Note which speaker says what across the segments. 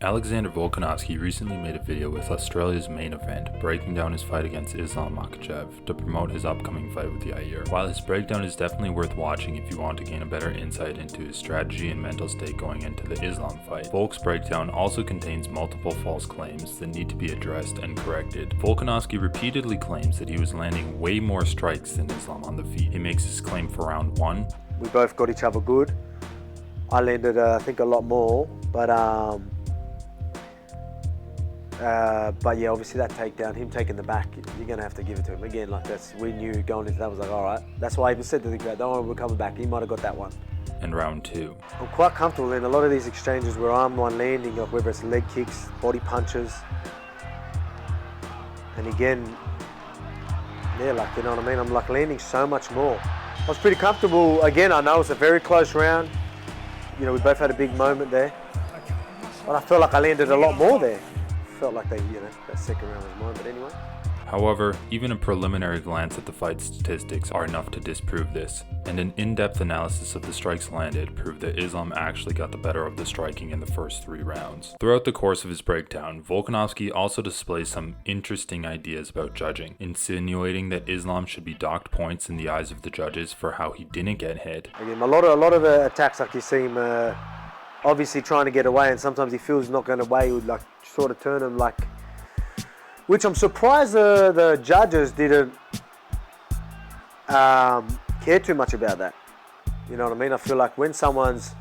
Speaker 1: Alexander Volkanovski recently made a video with Australia's main event, breaking down his fight against Islam Makhachev to promote his upcoming fight with Yair. While his breakdown is definitely worth watching if you want to gain a better insight into his strategy and mental state going into the Islam fight, Volk's breakdown also contains multiple false claims that need to be addressed and corrected. Volkanovski repeatedly claims that he was landing way more strikes than Islam on the feet. He makes his claim for round 1.
Speaker 2: We both got each other good. I landed, I think, a lot more, but yeah, obviously that takedown, him taking the back, you're going to have to give it to him. Again, like we knew going into that, was like, all right. That's why I even said to the crowd, don't worry, we're coming back. He might have got that one.
Speaker 1: And round 2.
Speaker 2: I'm quite comfortable in a lot of these exchanges where I'm the one landing, like whether it's leg kicks, body punches. And again, yeah, like, you know what I mean? I'm like landing so much more. I was pretty comfortable. Again, I know it was a very close round. You know, we both had a big moment there. But I felt like I landed a lot more there. Felt like that second round was mine, but anyway.
Speaker 1: However, even a preliminary glance at the fight statistics are enough to disprove this, and an in-depth analysis of the strikes landed proved that Islam actually got the better of the striking in the first 3 rounds. Throughout the course of his breakdown, Volkanovski also displays some interesting ideas about judging, insinuating that Islam should be docked points in the eyes of the judges for how he didn't get hit.
Speaker 2: Again, a lot of attacks, like you see him obviously trying to get away, and sometimes he feels not going away, he would like sort of turn him like, which I'm surprised the judges didn't care too much about that. You know what I mean? I feel like when someone's,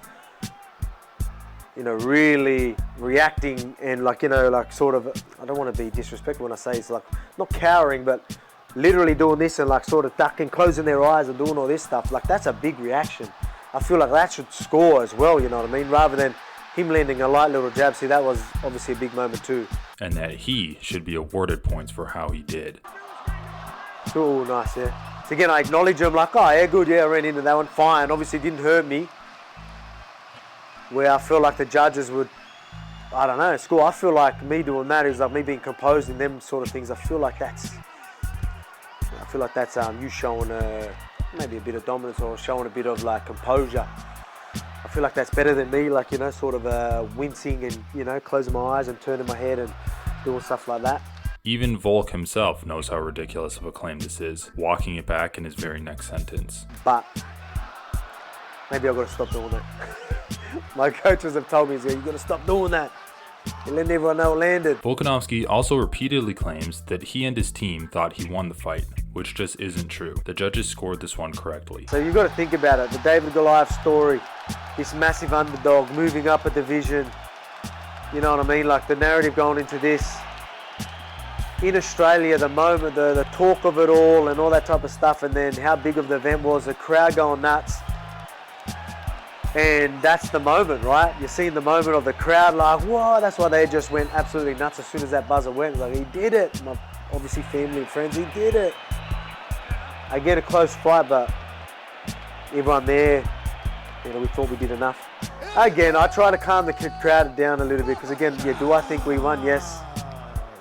Speaker 2: you know, really reacting and like, you know, like sort of, I don't want to be disrespectful when I say it's like, not cowering, but literally doing this and like sort of ducking, closing their eyes and doing all this stuff, like that's a big reaction. I feel like that should score as well, you know what I mean? Rather than him landing a light little jab. See, that was obviously a big moment too.
Speaker 1: And that he should be awarded points for how he did.
Speaker 2: Oh, nice, yeah. So again, I acknowledge him like, oh, yeah, good, yeah, I ran into that one, fine. Obviously, it didn't hurt me. Where I feel like the judges would, I don't know, score. I feel like me doing that is like me being composed in them sort of things. I feel like that's you showing maybe a bit of dominance or showing a bit of like composure. I feel like that's better than me, like, you know, sort of wincing and, you know, closing my eyes and turning my head and doing stuff like that.
Speaker 1: Even Volk himself knows how ridiculous of a claim this is, walking it back in his very next sentence.
Speaker 2: But maybe I've got to stop doing that. My coaches have told me, you've got to stop doing that. You let everyone know it landed.
Speaker 1: Volkanovski also repeatedly claims that he and his team thought he won the fight, which just isn't true. The judges scored this one correctly.
Speaker 2: So you've got to think about it. The David Goliath story, this massive underdog moving up a division. You know what I mean? Like the narrative going into this. In Australia, the moment, the talk of it all and all that type of stuff, and then how big of the event was, the crowd going nuts. And that's the moment, right? You're seeing the moment of the crowd like, whoa, that's why they just went absolutely nuts as soon as that buzzer went. Like, he did it. My obviously family and friends, he did it. I get a close fight, but everyone there, you know, we thought we did enough. Again, I try to calm the crowd down a little bit because again, yeah, do I think we won? Yes.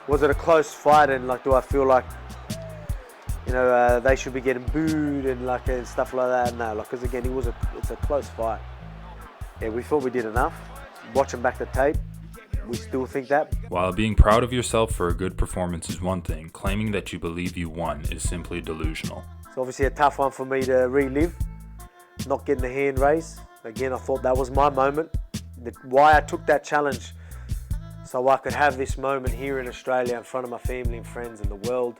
Speaker 2: Was it a close fight? And like, do I feel like, you know, they should be getting booed and like and stuff like that? No, like, because again, it's a close fight. Yeah, we thought we did enough. Watching back the tape, we still think that.
Speaker 1: While being proud of yourself for a good performance is one thing, claiming that you believe you won is simply delusional.
Speaker 2: It's obviously a tough one for me to relive, not getting the hand raised. Again, I thought that was my moment. Why I took that challenge, so I could have this moment here in Australia in front of my family and friends and the world.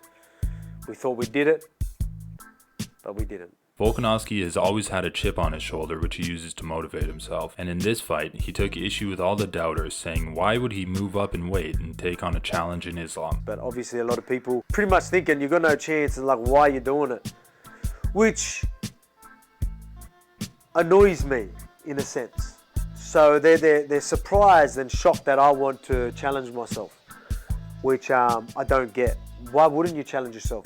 Speaker 2: We thought we did it, but we didn't.
Speaker 1: Volkanovski has always had a chip on his shoulder which he uses to motivate himself, and in this fight, he took issue with all the doubters, saying why would he move up in weight and take on a challenge in Islam.
Speaker 2: But obviously a lot of people pretty much thinking you've got no chance and like, why are you doing it? Which annoys me in a sense. So they're surprised and shocked that I want to challenge myself, which I don't get. Why wouldn't you challenge yourself?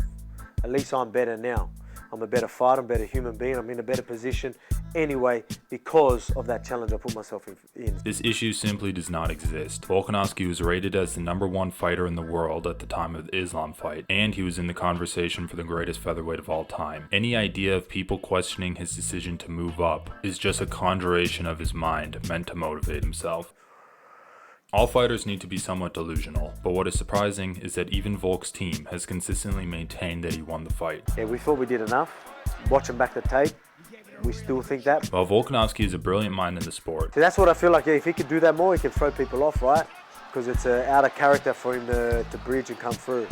Speaker 2: At least I'm better now. I'm a better fighter, I'm a better human being, I'm in a better position anyway because of that challenge I put myself in.
Speaker 1: This issue simply does not exist. Volkanovski was rated as the #1 fighter in the world at the time of the Islam fight, and he was in the conversation for the greatest featherweight of all time. Any idea of people questioning his decision to move up is just a conjuration of his mind meant to motivate himself. All fighters need to be somewhat delusional, but what is surprising is that even Volk's team has consistently maintained that he won the fight.
Speaker 2: Yeah, we thought we did enough. Watching back the tape, we still think that.
Speaker 1: While Volkanovski is a brilliant mind in the sport,
Speaker 2: So that's what I feel like. Yeah, if he could do that more, he could throw people off, right? Because it's out of character for him to bridge and come through.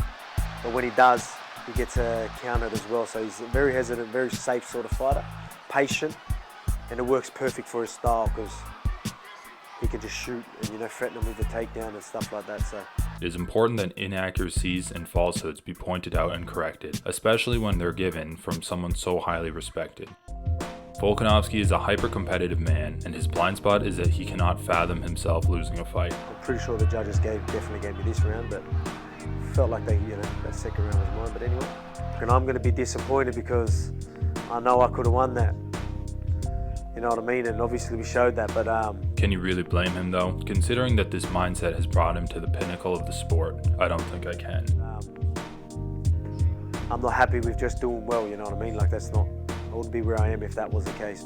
Speaker 2: But when he does, he gets countered as well. So he's a very hesitant, very safe sort of fighter, patient, and it works perfect for his style because he can just shoot and threaten him with a takedown and stuff like that. So
Speaker 1: it is important that inaccuracies and falsehoods be pointed out and corrected, especially when they're given from someone so highly respected. Volkanovski is a hyper-competitive man, and his blind spot is that he cannot fathom himself losing a fight.
Speaker 2: I'm pretty sure the judges definitely gave me this round, but felt like that second round was mine. But anyway, and I'm going to be disappointed because I know I could have won that. You know what I mean? And obviously we showed that, but
Speaker 1: Can you really blame him though? Considering that this mindset has brought him to the pinnacle of the sport, I don't think I can.
Speaker 2: I'm not happy with just doing well, you know what I mean? Like I wouldn't be where I am if that was the case.